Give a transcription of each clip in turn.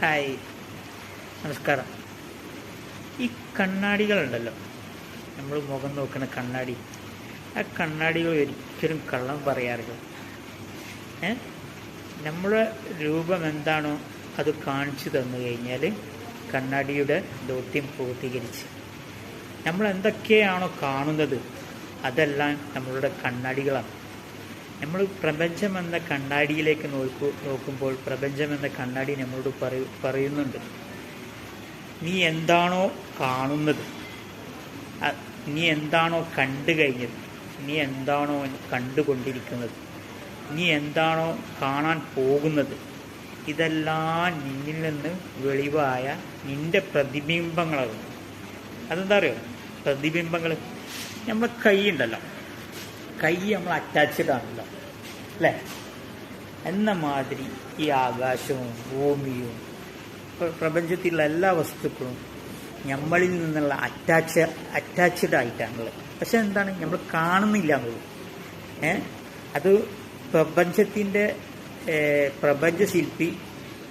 Hi, നമസ്കാരം. ഈ കണ്ണാടികളുണ്ടല്ലോ, നമ്മൾ മുഖം നോക്കുന്ന കണ്ണാടി, ആ കണ്ണാടികൾ ഒരിക്കലും കള്ളം പറയാറില്ല. നമ്മുടെ രൂപം എന്താണോ അത് കാണിച്ചു തന്നു കഴിഞ്ഞാൽ കണ്ണാടിയുടെ ദൗത്യം പൂർത്തീകരിച്ച്. നമ്മൾ എന്തൊക്കെയാണോ കാണുന്നത് അതെല്ലാം നമ്മളുടെ കണ്ണാടികളാണ്. നമ്മൾ പ്രപഞ്ചം എന്ന കണ്ണാടിയിലേക്ക് നോക്കുമ്പോൾ പ്രപഞ്ചം എന്ന കണ്ണാടി നമ്മളോട് പറയുന്നുണ്ട്, നീ എന്താണോ കാണുന്നത്, നീ എന്താണോ കണ്ടു കഴിഞ്ഞത്, നീ എന്താണോ കണ്ടുകൊണ്ടിരിക്കുന്നത്, നീ എന്താണോ കാണാൻ പോകുന്നത്, ഇതെല്ലാം നിന്നിൽ നിന്ന് വെളിവായ നിന്റെ പ്രതിബിംബങ്ങളാകും. അതെന്താ അറിയോ? പ്രതിബിംബങ്ങൾ. നമ്മളെ കൈ ഉണ്ടല്ലോ, കൈ നമ്മൾ അറ്റാച്ച്ഡ് ആണല്ലോ, അല്ലേ? എന്ന മാതിരി ഈ ആകാശവും ഭൂമിയും പ്രപഞ്ചത്തിലുള്ള എല്ലാ വസ്തുക്കളും നമ്മളിൽ നിന്നുള്ള അറ്റാച്ച്ഡ് ആയിട്ടാണുള്ളത്. പക്ഷെ എന്താണ്, നമ്മൾ കാണുന്നില്ല എന്നുള്ളൂ. അത് പ്രപഞ്ചത്തിൻ്റെ പ്രപഞ്ചശില്പി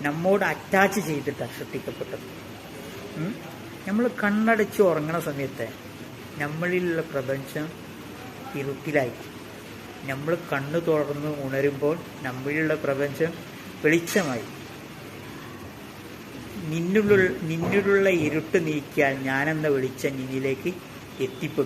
നമ്മോട് അറ്റാച്ച് ചെയ്തിട്ടാണ് സൃഷ്ടിക്കപ്പെട്ടത്. നമ്മൾ കണ്ണടച്ച് ഉറങ്ങണ സമയത്ത് നമ്മളിലുള്ള പ്രപഞ്ചം ഇരുട്ടിലായി. നമ്മൾ കണ്ണു തുറന്ന് ഉണരുമ്പോൾ നമ്മളിലുള്ള പ്രപഞ്ചം വെളിച്ചമായി. നിന്നിലുള്ള ഇരുട്ട് നീക്കിയാൽ ഞാനെന്ന വെളിച്ചം നിന്നിലേക്ക് എത്തിപ്പെടും.